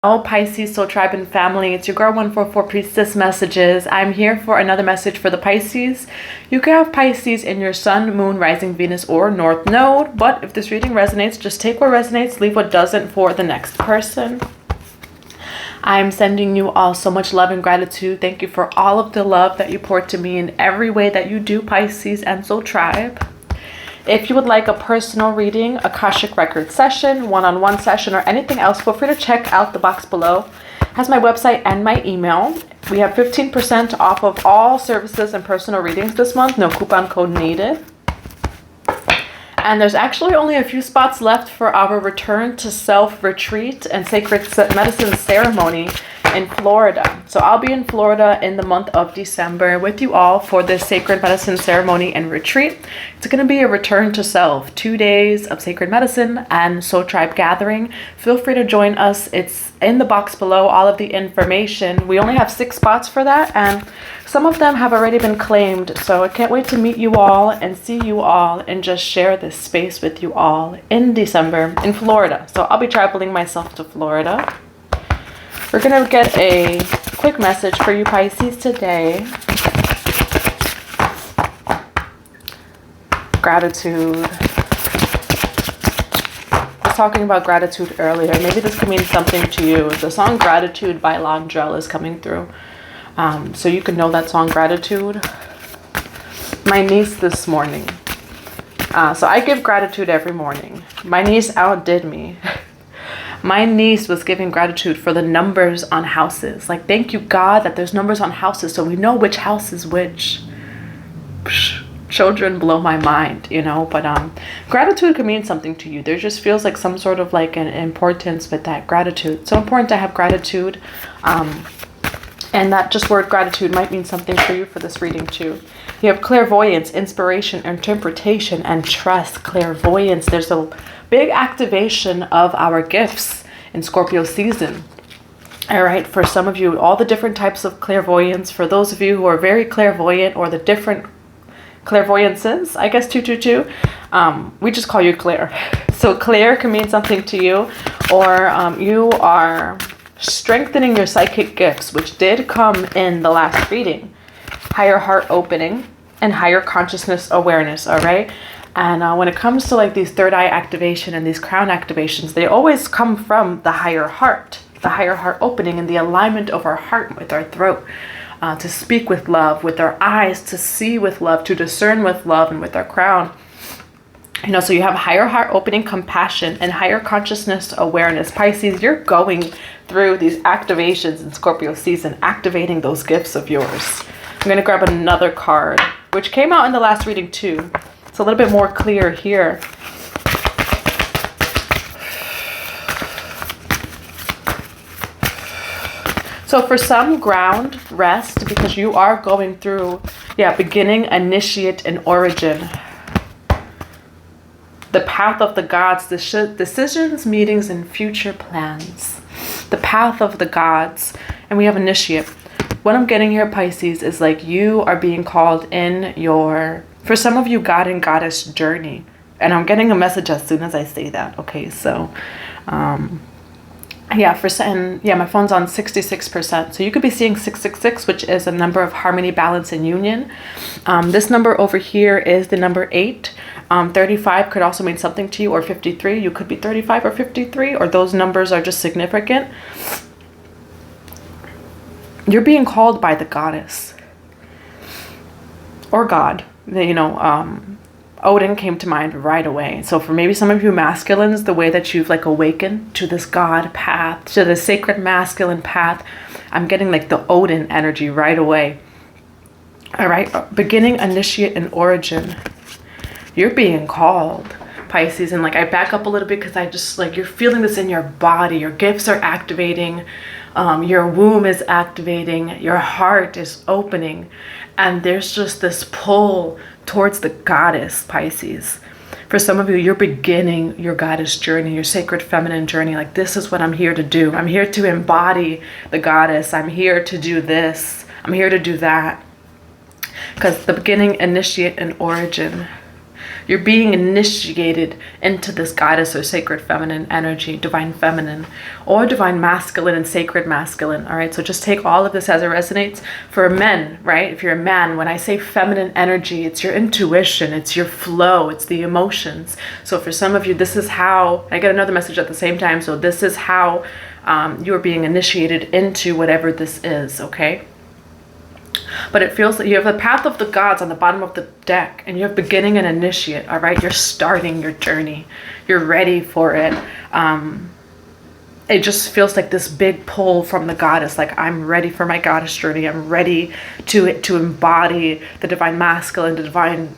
Oh, Pisces, Soul Tribe and family, it's your girl 144 Priestess Messages. I'm here for another message for the Pisces. You can have Pisces in your Sun, Moon, Rising, Venus, or North Node, but if this reading resonates, just take what resonates, leave what doesn't for the next person. I'm sending you all so much love and gratitude. Thank you for all of the love that you pour to me in every way that you do, Pisces and Soul Tribe. If you would like a personal reading, Akashic Records session, one-on-one session, or anything else, feel free to check out the box below. It has my website and my email. We have 15% off of all services and personal readings this month. No coupon code needed. And there's actually only a few spots left for our Return to Self retreat and Sacred Medicine ceremony in Florida. So I'll be in Florida in the month of December with you all for this Sacred Medicine ceremony and retreat. It's going to be a return to self, 2 days of sacred medicine and Soul Tribe gathering. Feel free to join us. It's in the box below, all of the information. We only have 6 spots for that, and some of them have already been claimed. So I can't wait to meet you all and see you all and just share this space with you all in December in Florida. So I'll be traveling myself to Florida. We're going to get a quick message for you Pisces today. Gratitude. I was talking about gratitude earlier. Maybe this could mean something to you. The song Gratitude by Londrell is coming through. So you can know that song Gratitude. My niece this morning. So I give gratitude every morning. My niece outdid me. My niece was giving gratitude for the numbers on houses. Like, thank you, God, that there's numbers on houses so we know which house is which. Children blow my mind, you know. But gratitude can mean something to you. There just feels like some sort of like an importance with that gratitude. So important to have gratitude. And that just word gratitude might mean something for you for this reading too. You have clairvoyance, inspiration, interpretation, and trust. Clairvoyance. There's a big activation of our gifts in Scorpio season. All right, for some of you, all the different types of clairvoyance. For those of you who are very clairvoyant, or the different clairvoyances, I guess 222, we just call you Claire. So Claire can mean something to you, or you are strengthening your psychic gifts, which did come in the last reading. Higher heart opening and higher consciousness awareness, all right? And when it comes to like these third eye activation and these crown activations, they always come from the higher heart opening and the alignment of our heart with our throat, to speak with love, with our eyes, to see with love, to discern with love, and with our crown. You know, so you have higher heart opening, compassion, and higher consciousness awareness. Pisces, you're going through these activations in Scorpio season, activating those gifts of yours. I'm going to grab another card, which came out in the last reading too. It's a little bit more clear here. So for some, ground, rest, because you are going through, beginning, initiate, and origin. The path of the gods, decisions, meetings, and future plans. The path of the gods. And we have initiate. What I'm getting here, Pisces, is like you are being called in your, for some of you, God and Goddess journey. And I'm getting a message as soon as I say that. Okay, so, my phone's on 66%. So you could be seeing 666, which is a number of harmony, balance, and union. This number over here is the number 8. 35 could also mean something to you, or 53. You could be 35 or 53, or those numbers are just significant. You're being called by the goddess or God. You know, Odin came to mind right away. So for maybe some of you masculines, the way that you've like awakened to this God path, to the sacred masculine path, I'm getting like the Odin energy right away. All right, beginning, initiate, and origin. You're being called, Pisces. And like I back up a little bit because I just like, you're feeling this in your body. Your gifts are activating. Your womb is activating. Your heart is opening. And there's just this pull towards the goddess, Pisces. For some of you, you're beginning your goddess journey, your sacred feminine journey. Like, this is what I'm here to do. I'm here to embody the goddess. I'm here to do this. I'm here to do that. Because the beginning, initiate, and origin. You're being initiated into this goddess or sacred feminine energy, divine feminine, or divine masculine and sacred masculine. All right, so just take all of this as it resonates. For men, right, if you're a man, when I say feminine energy, it's your intuition, it's your flow, it's the emotions. So for some of you, this is how, I get another message at the same time, so this is how you are being initiated into whatever this is, okay? But it feels like you have the path of the gods on the bottom of the deck, and you have beginning and initiate. All right, you're starting your journey, you're ready for it. It just feels like this big pull from the goddess, like I'm ready for my goddess journey. I'm ready to embody the divine masculine, the divine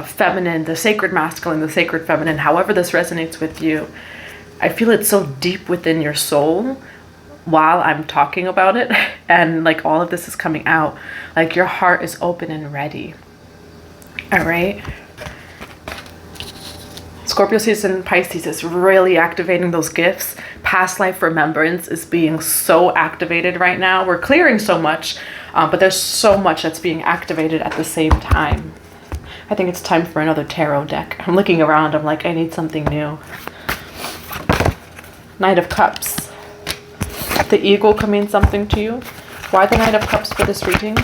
feminine, the sacred masculine, the sacred feminine, however this resonates with you. I feel it so deep within your soul while I'm talking about it, and like all of this is coming out, like your heart is open and ready. All right, Scorpio season, Pisces is really activating those gifts. Past life remembrance is being so activated right now. We're clearing so much, but there's so much that's being activated at the same time. I think it's time for another tarot deck. I'm looking around, I'm like, I need something new. Knight of Cups. The eagle could mean something to you. Why the Knight of Cups for this reading?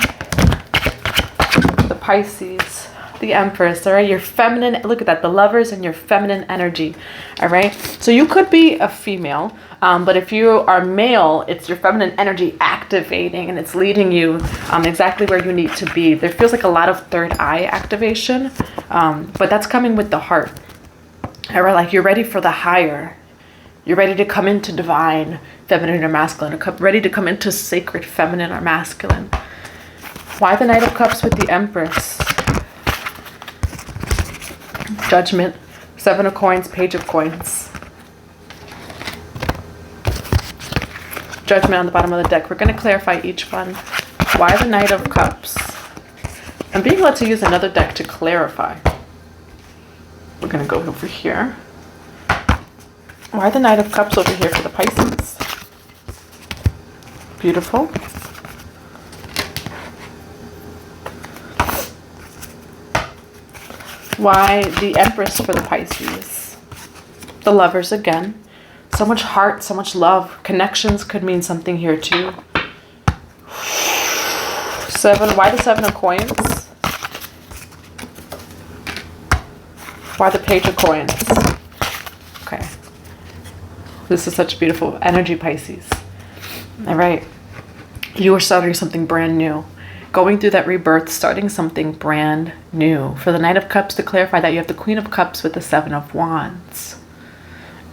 The Pisces, the Empress, all right? Your feminine, look at that, the Lovers and your feminine energy, all right? So you could be a female, but if you are male, it's your feminine energy activating, and it's leading you exactly where you need to be. There feels like a lot of third eye activation, but that's coming with the heart, all right? Like you're ready for the higher. You're ready to come into divine feminine or masculine, or ready to come into sacred feminine or masculine. Why the Knight of Cups with the Empress? Judgment, Seven of Coins, Page of Coins. Judgment on the bottom of the deck. We're going to clarify each one. Why the Knight of Cups? I'm being led to use another deck to clarify. We're going to go over here. Why the Knight of Cups over here for the Pisces? Beautiful. Why the Empress for the Pisces? The Lovers again. So much heart, so much love. Connections could mean something here too. Why the Seven of Coins? Why the Page of Coins? Okay. This is such beautiful energy, Pisces. All right. You are starting something brand new. Going through that rebirth, starting something brand new. For the Knight of Cups, to clarify that, you have the Queen of Cups with the Seven of Wands.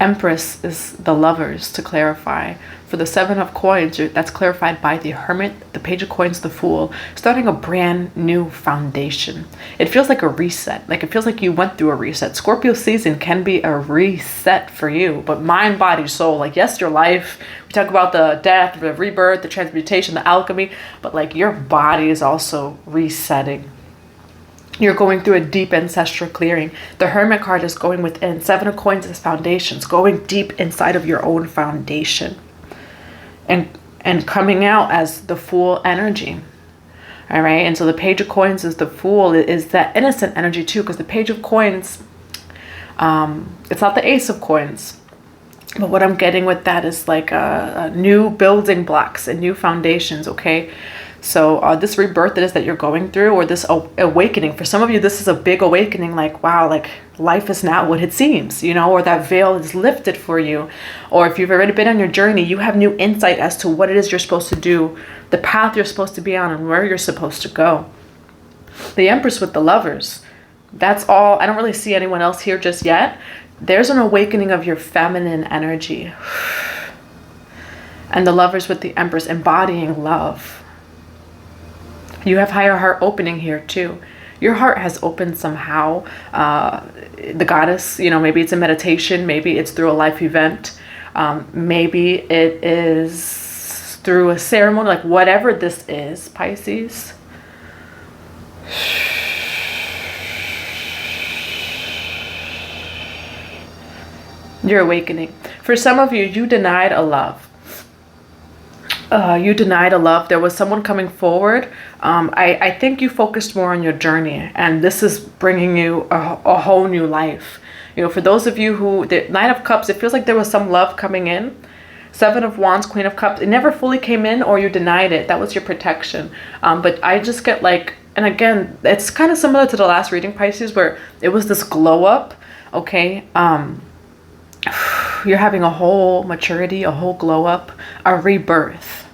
Empress is the Lovers, to clarify. For the Seven of Coins, that's clarified by the Hermit, the Page of Coins, the Fool, starting a brand new foundation. It feels like a reset. Like it feels like you went through a reset. Scorpio season can be a reset for you, but mind, body, soul. Like yes, your life. We talk about the death, the rebirth, the transmutation, the alchemy, but like your body is also resetting. You're going through a deep ancestral clearing. The Hermit card is going within. Seven of Coins is foundations, going deep inside of your own foundation. And coming out as the Fool energy. All right. And so the Page of Coins is the Fool, is that innocent energy too, because the Page of Coins, it's not the Ace of Coins. But what I'm getting with that is like a new building blocks and new foundations, okay? So this rebirth that you're going through, or this awakening, for some of you, this is a big awakening, like, wow, like life is not what it seems, you know, or that veil is lifted for you. Or if you've already been on your journey, you have new insight as to what it is you're supposed to do, the path you're supposed to be on, and where you're supposed to go. The Empress with the Lovers, that's all. I don't really see anyone else here just yet. There's an awakening of your feminine energy. And the Lovers with the Empress, embodying love. You have higher heart opening here too. Your heart has opened somehow. The goddess, you know, maybe it's a meditation, maybe it's through a life event, maybe it is through a ceremony, like whatever this is, Pisces. You're awakening. For some of you, you denied a love. You denied a love. There was someone coming forward. I think you focused more on your journey, and this is bringing you a whole new life. You know, for those of you who, the Nine of Cups, it feels like there was some love coming in. Seven of Wands, Queen of Cups, it never fully came in, or you denied it. That was your protection. But I just get like, and again, it's kind of similar to the last reading, Pisces, where it was this glow up, okay? You're having a whole maturity, a whole glow up, a rebirth.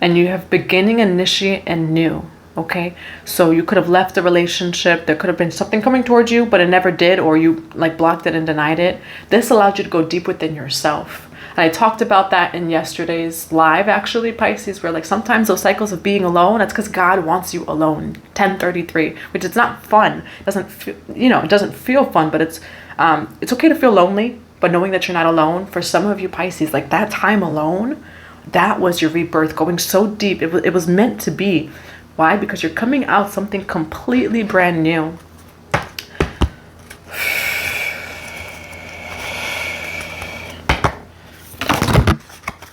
And you have beginning, initiate, and new, okay? So you could have left the relationship. There could have been something coming towards you, but it never did, or you like blocked it and denied it. This allowed you to go deep within yourself. And I talked about that in yesterday's live, actually, Pisces, where like sometimes those cycles of being alone, that's because God wants you alone. 1033, which is not fun. It doesn't feel, you know, it doesn't feel fun, but it's okay to feel lonely, but knowing that you're not alone. For some of you Pisces, like that time alone, that was your rebirth, going so deep. It was meant to be. Why? Because you're coming out something completely brand new.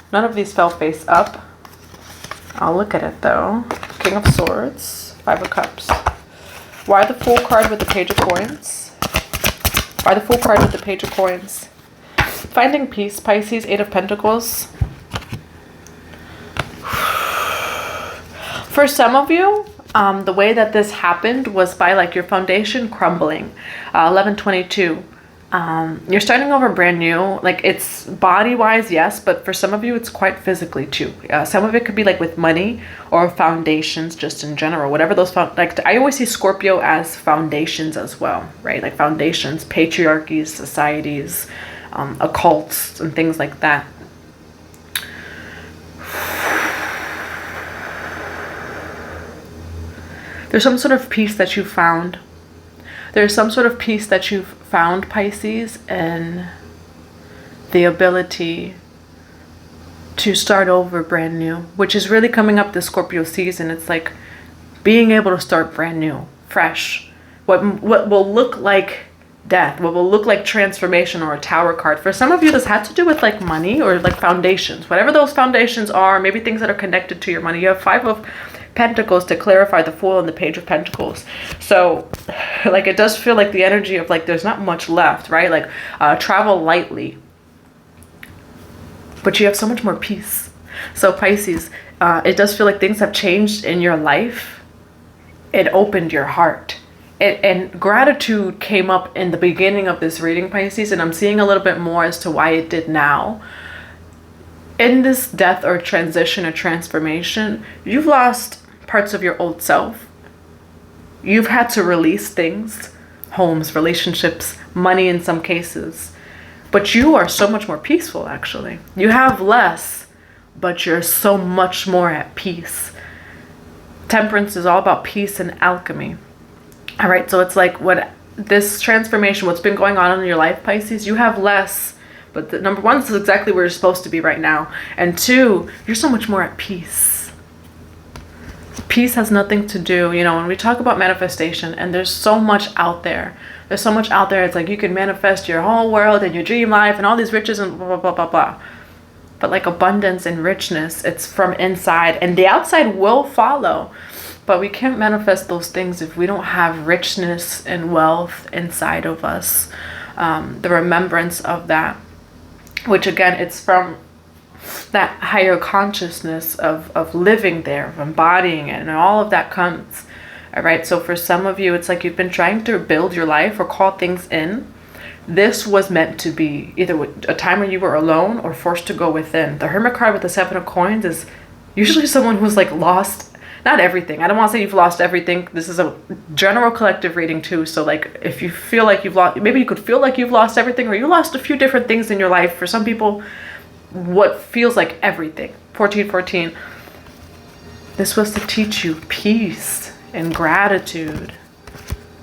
None of these fell face up. I'll look at it though. King of Swords, Five of Cups. Why the Fool card with the Page of Coins? Why the Fool card with the Page of Coins? Finding peace, Pisces, Eight of Pentacles. For some of you, the way that this happened was by like your foundation crumbling. 1122. You're starting over brand new. Like it's body wise, yes, but for some of you it's quite physically too. Some of it could be like with money or foundations just in general, whatever those like I always see Scorpio as foundations as well, right? Like foundations, patriarchies, societies, occults and things like that. There's some sort of peace that you found. There's some sort of peace that you've found, Pisces, and the ability to start over brand new, which is really coming up this Scorpio season. It's like being able to start brand new, fresh. What will look like death, what will look like transformation, or a Tower card. For some of you, this had to do with like money or like foundations, whatever those foundations are, maybe things that are connected to your money. You have Five of Pentacles to clarify, the Fool and the Page of Pentacles. So like it does feel like the energy of like there's not much left, right? Like travel lightly, but you have so much more peace. So Pisces, it does feel like things have changed in your life. It opened your heart. And gratitude came up in the beginning of this reading, Pisces, and I'm seeing a little bit more as to why it did now. In this death or transition or transformation, you've lost parts of your old self. You've had to release things, homes, relationships, money in some cases. But you are so much more peaceful, actually. You have less, but you're so much more at peace. Temperance is all about peace and alchemy. All right, so it's like what this transformation, what's been going on in your life, Pisces, you have less. But number one, this is exactly where you're supposed to be right now. And two, you're so much more at peace. Peace has nothing to do, you know, when we talk about manifestation, and there's so much out there. There's so much out there. It's like you can manifest your whole world and your dream life and all these riches and blah, blah, blah, blah, blah. But like abundance and richness, it's from inside, and the outside will follow. But we can't manifest those things if we don't have richness and wealth inside of us. The remembrance of that, which again, it's from that higher consciousness of living there, of embodying it, and all of that comes. All right, so for some of you, it's like you've been trying to build your life or call things in. This was meant to be either a time when you were alone or forced to go within. The Hermit card with the Seven of Coins is usually someone who's like lost, not everything. I don't want to say you've lost everything. This is a general collective reading too. So like if you feel like you've lost, maybe you could feel like you've lost everything, or you lost a few different things in your life. For some people, what feels like everything. 1414. This was to teach you peace and gratitude.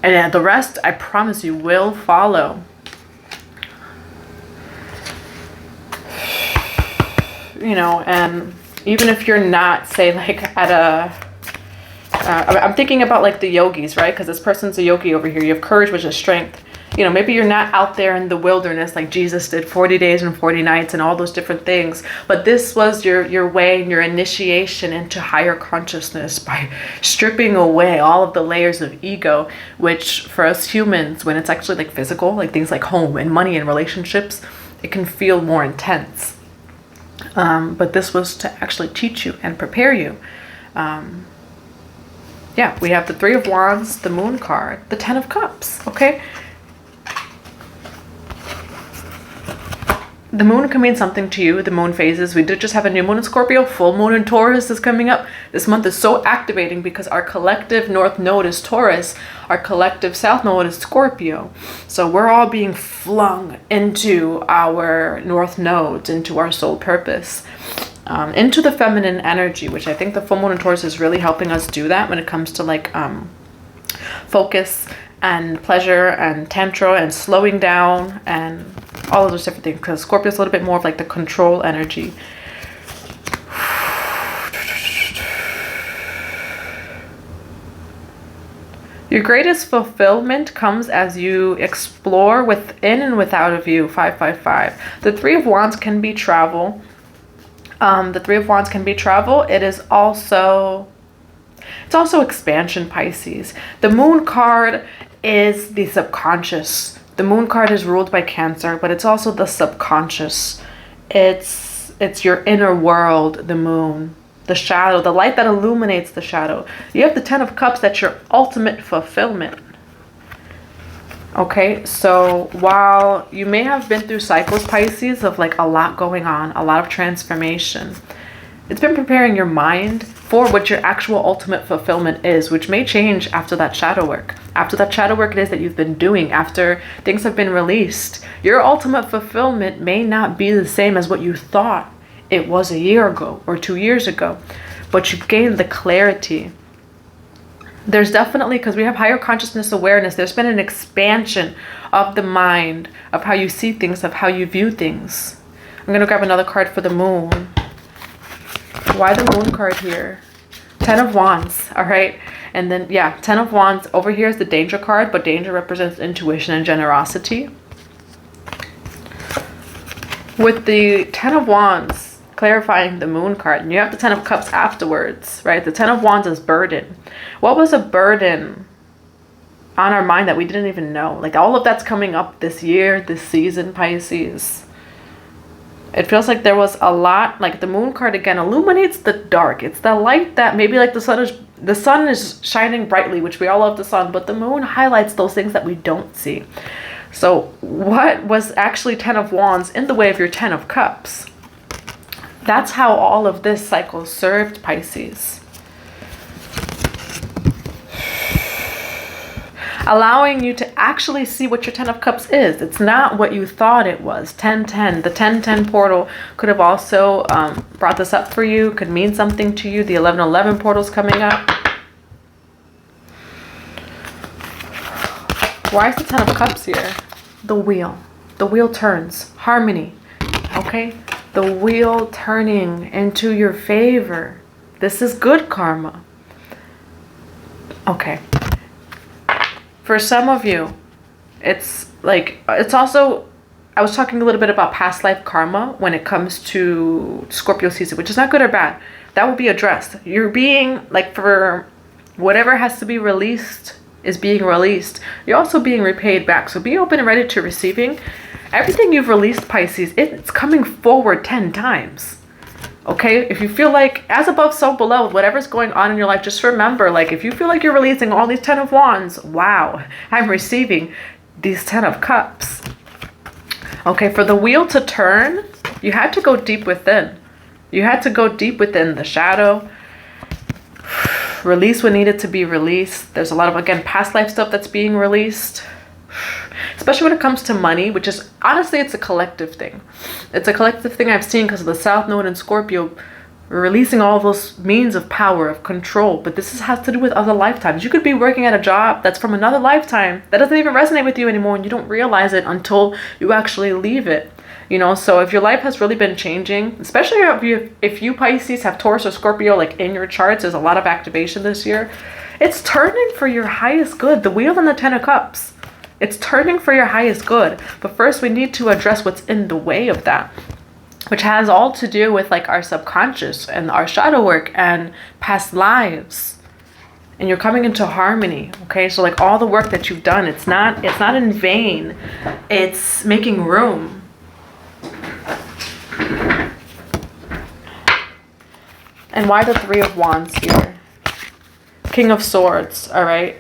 And the rest, I promise you, will follow. You know, and even if you're not, say, like at a... I'm thinking about like the yogis, right? Because this person's a yogi over here. You have courage, which is strength. You know, maybe you're not out there in the wilderness like Jesus did, 40 days and 40 nights and all those different things. But this was your way and your initiation into higher consciousness by stripping away all of the layers of ego, which for us humans, when it's actually like physical, like things like home and money and relationships, it can feel more intense. But this was to actually teach you and prepare you. Yeah, we have the Three of Wands, the Moon card, the Ten of Cups, okay? The moon can mean something to you, the moon phases. We did just have a new moon in Scorpio, full moon in Taurus is coming up. This month is so activating because our collective north node is Taurus, our collective south node is Scorpio. So we're all being flung into our north nodes, into our soul purpose, into the feminine energy, which I think the full moon in Taurus is really helping us do that when it comes to like focus and pleasure and tantra and slowing down and all of those different things, because Scorpio is a little bit more of like the control energy. Your greatest fulfillment comes as you explore within and without of you. 555. The Three of Wands can be travel. The Three of Wands can be travel. It's also expansion, Pisces. The Moon card is the subconscious. The Moon card is ruled by Cancer, but it's also the subconscious. It's your inner world, the moon, the shadow, the light that illuminates the shadow. You have the Ten of Cups, that's your ultimate fulfillment. Okay, so while you may have been through cycles, Pisces, of like a lot going on, a lot of transformation, it's been preparing your mind for what your actual ultimate fulfillment is, which may change after that shadow work. After that shadow work it is that you've been doing, after things have been released, your ultimate fulfillment may not be the same as what you thought it was a year ago or 2 years ago, but you've gained the clarity. There's definitely, because we have higher consciousness awareness, there's been an expansion of the mind, of how you see things, of how you view things. I'm going to grab another card for the moon. Why the Moon card here? Ten of Wands, all right? And then, yeah, Ten of Wands. Over here is the Danger card, but danger represents intuition and generosity. With the Ten of Wands, clarifying the Moon card, and you have the Ten of Cups afterwards, right? The Ten of Wands is burden. What was a burden on our mind that we didn't even know? Like all of that's coming up this year, this season, Pisces. It feels like there was a lot, like the Moon card again illuminates the dark. It's the light that maybe like the sun is shining brightly, which we all love the sun, but the moon highlights those things that we don't see. So what was actually Ten of Wands in the way of your Ten of Cups? That's how all of this cycle served, Pisces. Allowing you to actually see what your Ten of Cups is. It's not what you thought it was. 10-10. The 10-10 portal could have also brought this up for you, could mean something to you. The 11-11 portal is coming up. Why is the Ten of Cups here? The wheel. The wheel turns. Harmony. Okay? The wheel turning into your favor. This is good karma. Okay. For some of you, it's also, I was talking a little bit about past life karma when it comes to Scorpio season, which is not good or bad. That will be addressed. You're being, like, for whatever has to be released is being released. You're also being repaid back. So be open and ready to receiving. Everything you've released, Pisces, it's coming forward 10 times. Okay, if you feel like as above, so below, whatever's going on in your life, just remember, like, if you feel like you're releasing all these 10 of Wands, wow, I'm receiving these 10 of Cups. Okay, for the wheel to turn, you had to go deep within. You had to go deep within the shadow. Release what needed to be released. There's a lot of, again, past life stuff that's being released. Especially when it comes to money, which is, honestly, it's a collective thing. It's a collective thing I've seen because of the South Node and Scorpio releasing all those means of power, of control. But this has to do with other lifetimes. You could be working at a job that's from another lifetime that doesn't even resonate with you anymore, and you don't realize it until you actually leave it. You know, so if your life has really been changing, especially if you Pisces have Taurus or Scorpio like in your charts, there's a lot of activation this year. It's turning for your highest good. The wheel and the Ten of Cups. It's turning for your highest good. But first we need to address what's in the way of that, which has all to do with like our subconscious and our shadow work and past lives. And you're coming into harmony, okay? So like all the work that you've done, it's not in vain. It's making room. And why the Three of Wands here? King of Swords, all right?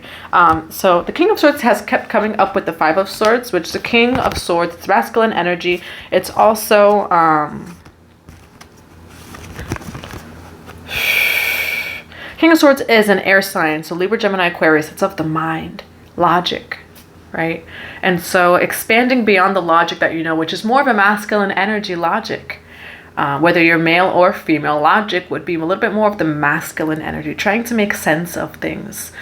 So the King of Swords has kept coming up with the Five of Swords, which the King of Swords, it's masculine energy. It's also King of Swords is an air sign, so Libra, Gemini, Aquarius. It's of the mind, logic, right? And so expanding beyond the logic that you know, which is more of a masculine energy logic. Whether you're male or female, logic would be a little bit more of the masculine energy, trying to make sense of things.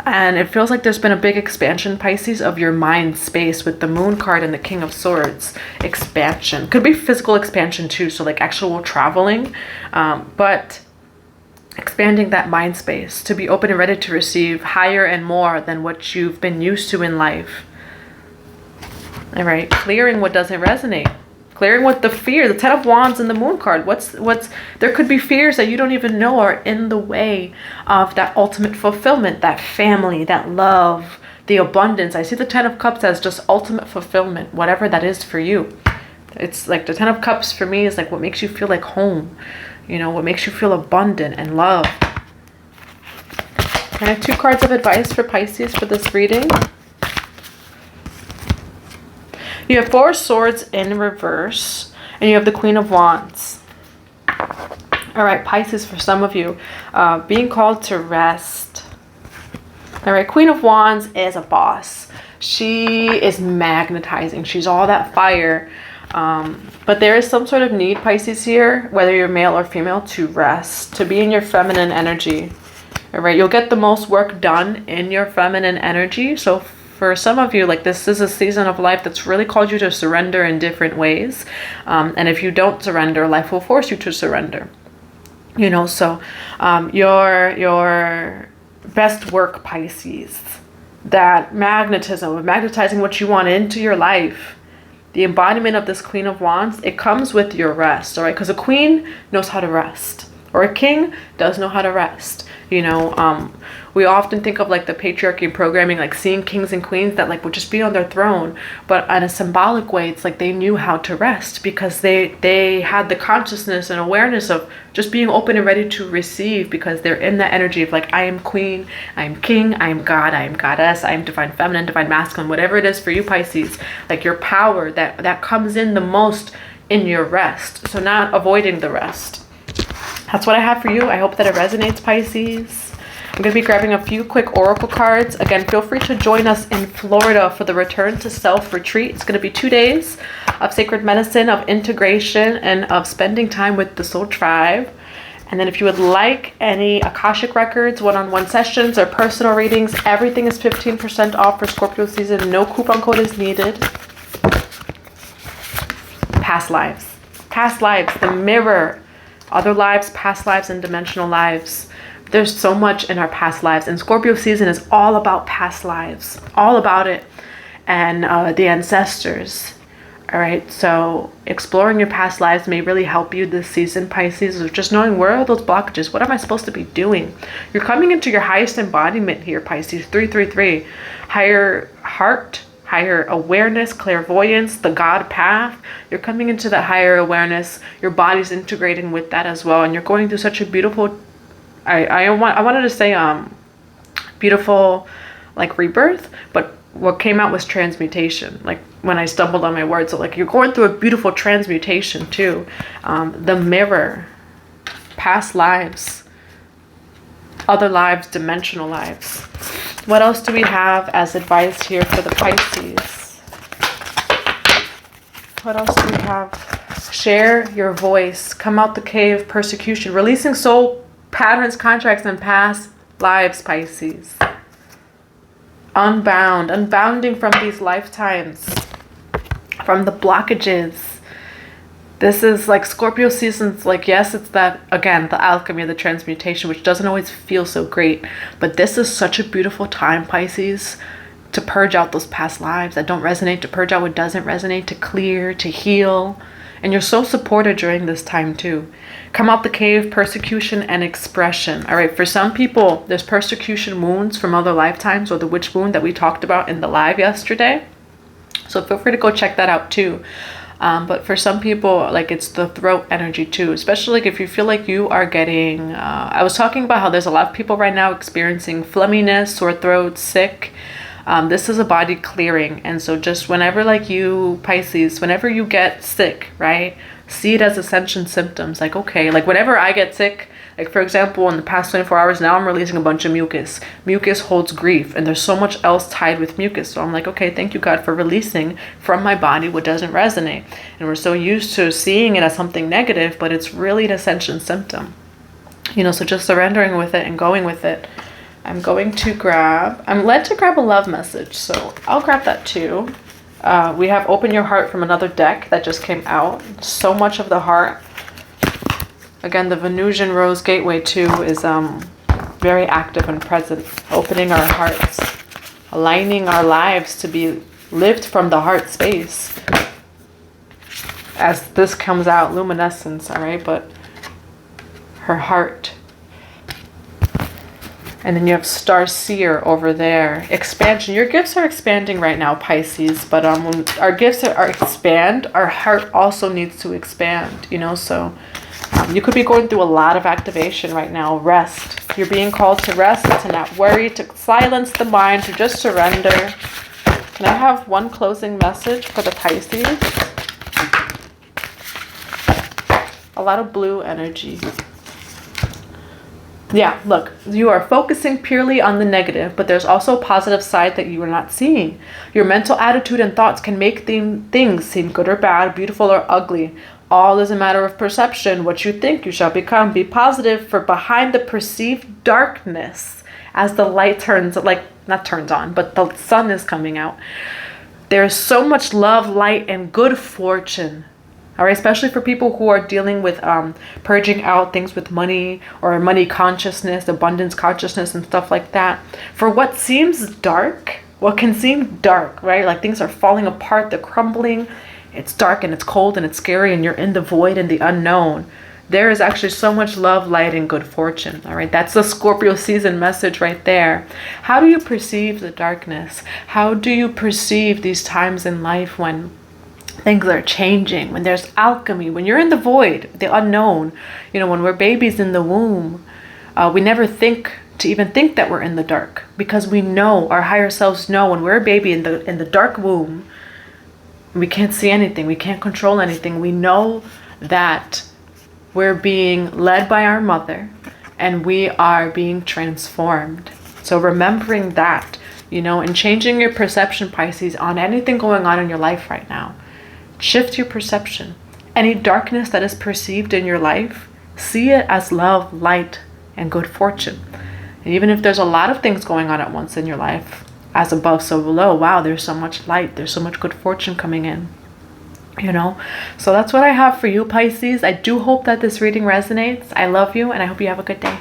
And it feels like there's been a big expansion, Pisces, of your mind space with the Moon card and the King of Swords. Expansion. Could be physical expansion too, so like actual traveling. But expanding that mind space to be open and ready to receive higher and more than what you've been used to in life. All right, clearing what doesn't resonate. Clearing with the fear, the Ten of Wands and the Moon card. There could be fears that you don't even know are in the way of that ultimate fulfillment, that family, that love, the abundance. I see the Ten of Cups as just ultimate fulfillment, whatever that is for you. It's like the Ten of Cups for me is like what makes you feel like home, you know, what makes you feel abundant and loved. I have 2 cards of advice for Pisces for this reading. You have 4 swords in reverse, and you have the Queen of Wands. All right, Pisces, for some of you, being called to rest. All right, Queen of Wands is a boss. She is magnetizing. She's all that fire. But there is some sort of need, Pisces, here, whether you're male or female, to rest, to be in your feminine energy. All right, you'll get the most work done in your feminine energy. So for some of you, like this is a season of life that's really called you to surrender in different ways. And if you don't surrender, life will force you to surrender. You know, so your best work, Pisces, that magnetism of magnetizing what you want into your life, the embodiment of this Queen of Wands, it comes with your rest, all right? Because a queen knows how to rest, or a king does know how to rest. You know, we often think of like the patriarchy programming, like seeing kings and queens that like would just be on their throne. But in a symbolic way, it's like they knew how to rest because they had the consciousness and awareness of just being open and ready to receive, because they're in that energy of like, I am queen, I am king, I am God, I am goddess, I am divine feminine, divine masculine, whatever it is for you, Pisces. Like your power that comes in the most in your rest. So not avoiding the rest. That's what I have for you. I hope that it resonates, Pisces. I'm going to be grabbing a few quick oracle cards. Again, feel free to join us in Florida for the Return to Self retreat. It's going to be 2 days of sacred medicine, of integration, and of spending time with the soul tribe. And then if you would like any Akashic Records, one-on-one sessions, or personal readings, everything is 15% off for Scorpio season. No coupon code is needed. Past lives. Past lives. The mirror. Other lives, past lives, and dimensional lives. There's so much in our past lives. And Scorpio season is all about past lives. All about it. And the ancestors. All right. So exploring your past lives may really help you this season, Pisces. Of just knowing, where are those blockages? What am I supposed to be doing? You're coming into your highest embodiment here, Pisces. 333. Higher heart. Higher awareness, clairvoyance, the God path. You're coming into that higher awareness. Your body's integrating with that as well. And you're going through such a beautiful, I wanted to say beautiful like rebirth, but what came out was transmutation. Like when I stumbled on my words. So like you're going through a beautiful transmutation too. The mirror, past lives, other lives, dimensional lives. What else do we have as advice here for the Pisces? What else do we have? Share your voice. Come out the cave, persecution. Releasing soul patterns, contracts, and past lives, Pisces. Unbound. Unbounding from these lifetimes. From the blockages. This is like Scorpio seasons, like, yes, it's that, again, the alchemy, the transmutation, which doesn't always feel so great. But this is such a beautiful time, Pisces, to purge out those past lives that don't resonate, to purge out what doesn't resonate, to clear, to heal. And you're so supported during this time too. Come out the cave, persecution and expression. All right, for some people, there's persecution wounds from other lifetimes, or the witch wound that we talked about in the live yesterday. So feel free to go check that out too. But for some people, like, it's the throat energy too, especially like if you feel like you are getting, I was talking about how there's a lot of people right now experiencing phlegminess, sore throat, sick. This is a body clearing. And so just whenever, like, you Pisces, whenever you get sick, right, see it as ascension symptoms. Like, okay, like whenever I get sick, like for example, in the past 24 hours now, I'm releasing a bunch of mucus. Mucus holds grief, and there's so much else tied with mucus. So I'm like, okay, thank you, God, for releasing from my body what doesn't resonate. And we're so used to seeing it as something negative, but it's really an ascension symptom. You know, so just surrendering with it and going with it. I'm led to grab a love message, so I'll grab that too. We have Open Your Heart from another deck that just came out. So much of the heart. Again, the Venusian Rose Gateway too is very active and present, opening our hearts, aligning our lives to be lived from the heart space. As this comes out, luminescence, all right, but her heart. And then you have Star Seer over there. Expansion. Your gifts are expanding right now, Pisces. But when our gifts expand, our heart also needs to expand, you know. So you could be going through a lot of activation right now. Rest. You're being called to rest, to not worry, to silence the mind, to just surrender. Can I have one closing message for the Pisces? A lot of blue energy. Yeah, look, you are focusing purely on the negative, but there's also a positive side that you are not seeing. Your mental attitude and thoughts can make things seem good or bad, beautiful or ugly. All is a matter of perception. What you think, you shall become. Be positive, for behind the perceived darkness, as the light not turns on, but the sun is coming out, there is so much love, light, and good fortune. All right, especially for people who are dealing with purging out things with money, or money consciousness, abundance consciousness, and stuff like that. For what seems dark, what can seem dark, right? Like things are falling apart, they're crumbling. It's dark and it's cold and it's scary, and you're in the void and the unknown. There is actually so much love, light, and good fortune. All right, that's the Scorpio season message right there. How do you perceive the darkness? How do you perceive these times in life when things are changing, when there's alchemy, when you're in the void, the unknown? You know, when we're babies in the womb, we never think to even think that we're in the dark, because we know, our higher selves know, when we're a baby in the dark womb, we can't see anything, we can't control anything. We know that we're being led by our mother, and we are being transformed. So remembering that, you know, and changing your perception, Pisces, on anything going on in your life right now. Shift your perception. Any darkness that is perceived in your life, see it as love, light, and good fortune. And even if there's a lot of things going on at once in your life, as above, so below, wow, there's so much light, there's so much good fortune coming in, you know. So that's what I have for you, Pisces. I do hope that this reading resonates. I love you, and I hope you have a good day.